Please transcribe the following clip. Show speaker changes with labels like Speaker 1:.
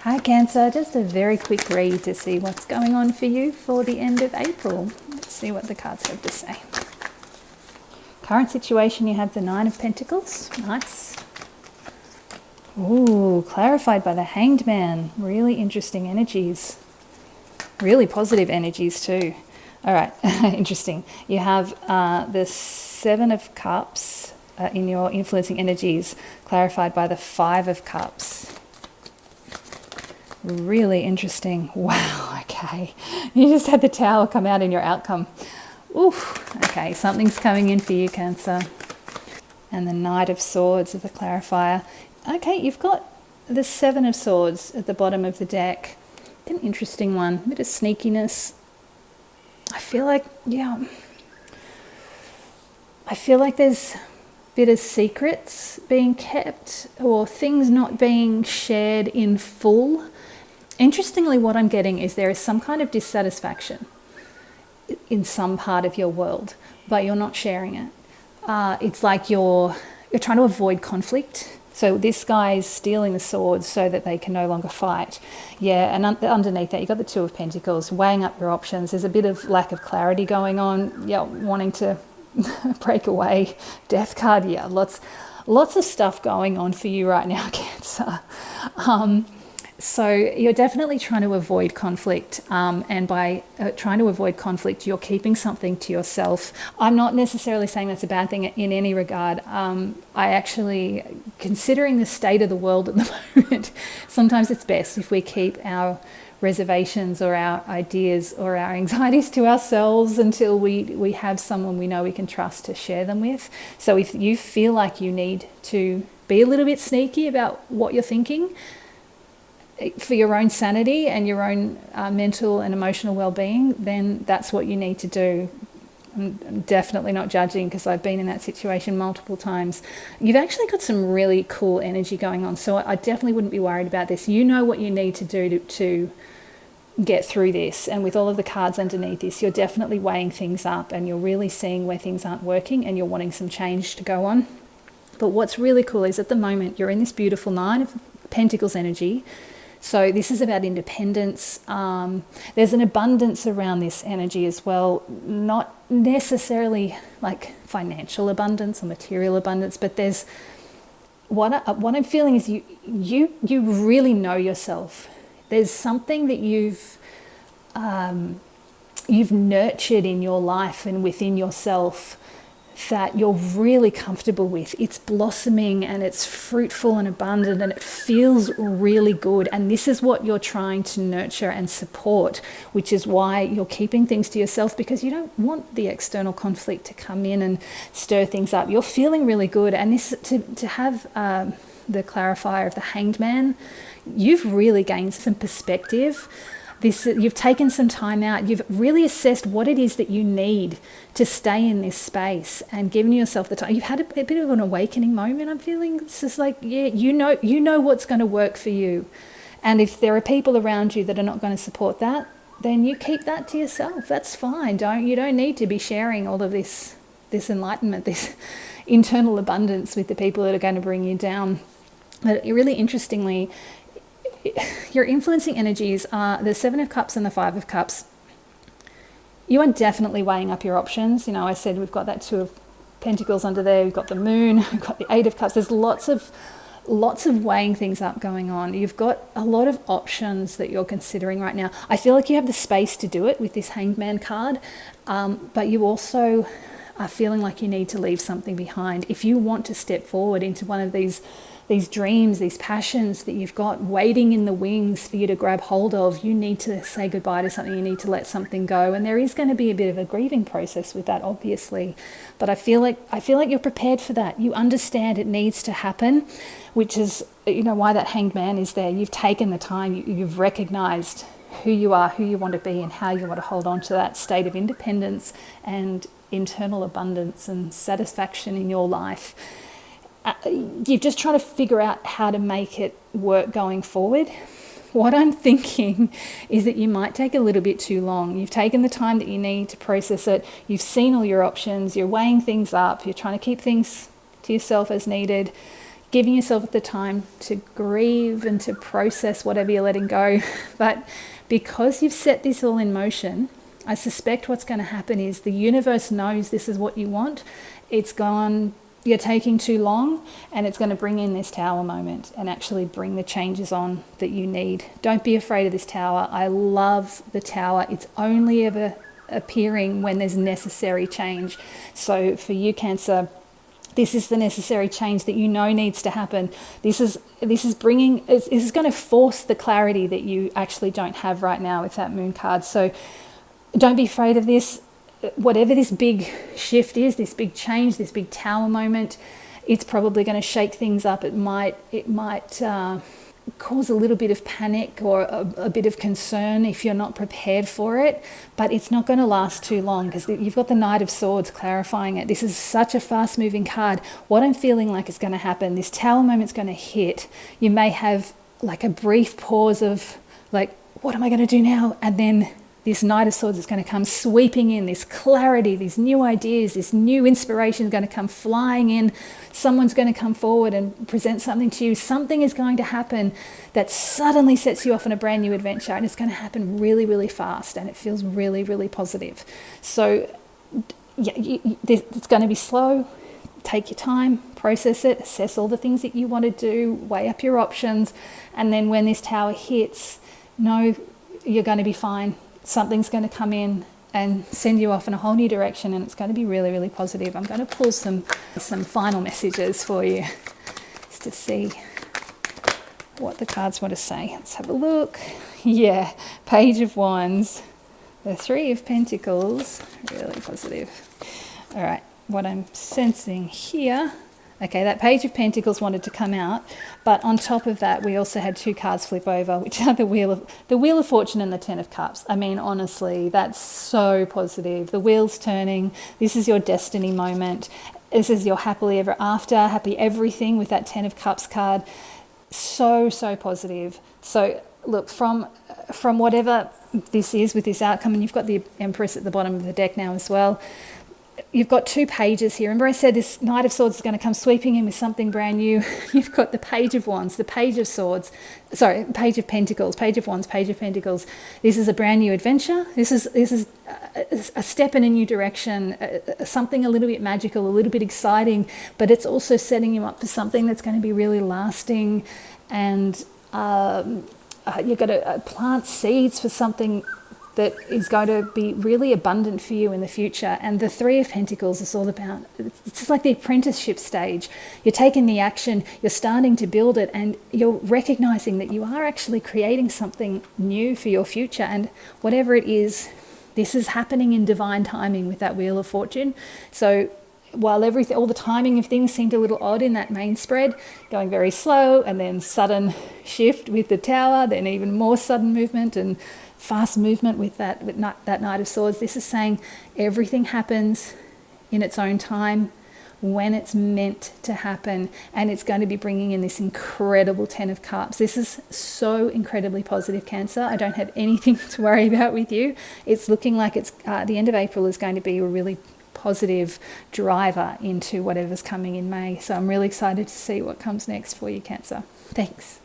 Speaker 1: Hi Cancer, just a very quick read to see what's going on for you for the end of April. Let's see what the cards have to say. Current situation, you have the Nine of Pentacles. Nice. Ooh, clarified by the Hanged Man. Really interesting energies. Really positive energies too. All right, interesting. You have the Seven of Cups in your influencing energies, clarified by the Five of Cups. Really interesting. Wow, okay. You just had the Tower come out in your outcome. Oof, okay, something's coming in for you, Cancer. And the Knight of Swords of the clarifier. Okay, you've got the Seven of Swords at the bottom of the deck. An interesting one, a bit of sneakiness. I feel like there's a bit of secrets being kept or things not being shared in full. Interestingly, what I'm getting is there is some kind of dissatisfaction in some part of your world, but you're not sharing it. It's like you're trying to avoid conflict. So this guy is stealing the swords so that they can no longer fight. Yeah, and underneath that, you've got the Two of Pentacles, weighing up your options. There's a bit of lack of clarity going on. Yeah, wanting to break away. Death card, yeah, lots of stuff going on for you right now, Cancer. So you're definitely trying to avoid conflict, and by trying to avoid conflict, you're keeping something to yourself. I'm not necessarily saying that's a bad thing in any regard. I actually, considering the state of the world at the moment, sometimes it's best if we keep our reservations or our ideas or our anxieties to ourselves until we have someone we know we can trust to share them with. So if you feel like you need to be a little bit sneaky about what you're thinking, for your own sanity and your own mental and emotional well-being, then that's what you need to do. I'm definitely not judging because I've been in that situation multiple times. You've actually got some really cool energy going on, so I definitely wouldn't be worried about this. You know what you need to do to get through this, and with all of the cards underneath this, you're definitely weighing things up and you're really seeing where things aren't working and you're wanting some change to go on. But what's really cool is at the moment you're in this beautiful Nine of Pentacles energy. So this is about independence. There's an abundance around this energy as well, not necessarily like financial abundance or material abundance, but there's what I'm feeling is you really know yourself. There's something that you've nurtured in your life and within yourself that you're really comfortable with. It's blossoming and it's fruitful and abundant and it feels really good. And this is what you're trying to nurture and support, which is why you're keeping things to yourself, because you don't want the external conflict to come in and stir things up. You're feeling really good. And this to have the clarifier of the Hanged Man, you've really gained some perspective. You've taken some time out, you've really assessed what it is that you need to stay in this space and given yourself the time. You've had a bit of an awakening moment, I'm feeling. It's just like, yeah, you know what's going to work for you. And if there are people around you that are not going to support that, then you keep that to yourself. That's fine. You don't need to be sharing all of this enlightenment, this internal abundance with the people that are going to bring you down. But really interestingly, your influencing energies are the Seven of Cups and the Five of Cups. You are definitely weighing up your options. You know, I said we've got that Two of Pentacles under there. We've got the Moon. We've got the Eight of Cups. There's lots of weighing things up going on. You've got a lot of options that you're considering right now. I feel like you have the space to do it with this Hanged Man card, but you also are feeling like you need to leave something behind. If you want to step forward into one of these dreams, these passions that you've got waiting in the wings for you to grab hold of, you need to say goodbye to something, you need to let something go. And there is going to be a bit of a grieving process with that, obviously. But I feel like you're prepared for that. You understand it needs to happen, which is, why that Hanged Man is there. You've taken the time, you've recognized who you are, who you want to be, and how you want to hold on to that state of independence and internal abundance and satisfaction in your life. You're just trying to figure out how to make it work going forward. What I'm thinking is that you might take a little bit too long. You've taken the time that you need to process it. You've seen all your options. You're weighing things up. You're trying to keep things to yourself as needed. giving yourself the time to grieve and to process whatever you're letting go. But because you've set this all in motion, I suspect what's going to happen is the universe knows this is what you want. It's gone, you're taking too long, and it's going to bring in this tower moment and actually bring the changes on that you need. Don't be afraid of this tower. I love the tower. It's only ever appearing when there's necessary change. So for you, Cancer, this is the necessary change that you know needs to happen. This is going to force the clarity that you actually don't have right now with that moon card. So don't be afraid of this. Whatever this big shift is, this big change, this big tower moment, it's probably going to shake things up. It might cause a little bit of panic or a bit of concern if you're not prepared for it, but it's not going to last too long because you've got the Knight of Swords clarifying it. This is such a fast moving card. What I'm feeling like is going to happen, this tower moment's going to hit. You may have like a brief pause of like, what am I going to do now? And then this Knight of Swords is going to come sweeping in, this clarity, these new ideas, this new inspiration is going to come flying in. Someone's going to come forward and present something to you. Something is going to happen that suddenly sets you off on a brand new adventure, and it's going to happen really, really fast, and it feels really, really positive. So yeah, it's going to be slow. Take your time, process it, assess all the things that you want to do, weigh up your options, and then when this tower hits, know you're going to be fine. Something's going to come in and send you off in a whole new direction, and it's going to be really, really positive. I'm going to pull some final messages for you just to see what the cards want to say. Let's have a look. Yeah, Page of Wands, the Three of Pentacles, really positive. All right, what I'm sensing here. Okay, that Page of Pentacles wanted to come out, but on top of that, we also had two cards flip over, which are the Wheel of Fortune and the Ten of Cups. I mean, honestly, that's so positive. The wheel's turning. This is your destiny moment. This is your happily ever after, happy everything with that Ten of Cups card. So, so positive. So look, from whatever this is with this outcome, and you've got the Empress at the bottom of the deck now as well. You've got two pages here. Remember I said this Knight of Swords is going to come sweeping in with something brand new. You've got the Page of Wands, the Page of Swords, sorry, Page of Pentacles, Page of Wands, Page of Pentacles. This is a brand new adventure. This is a step in a new direction, something a little bit magical, a little bit exciting, but it's also setting you up for something that's going to be really lasting. And you've got to plant seeds for something that is going to be really abundant for you in the future. And the Three of Pentacles is all about, it's just like the apprenticeship stage. You're taking the action, you're starting to build it, and you're recognizing that you are actually creating something new for your future. And whatever it is, this is happening in divine timing with that Wheel of Fortune. So while all the timing of things seemed a little odd in that main spread, going very slow and then sudden shift with the Tower, then even more sudden movement and fast movement with that Knight of Swords. This is saying everything happens in its own time when it's meant to happen, and it's going to be bringing in this incredible Ten of Cups. This is so incredibly positive, Cancer. I don't have anything to worry about with you. It's looking like it's the end of April is going to be a really positive driver into whatever's coming in May. So I'm really excited to see what comes next for you, Cancer. Thanks.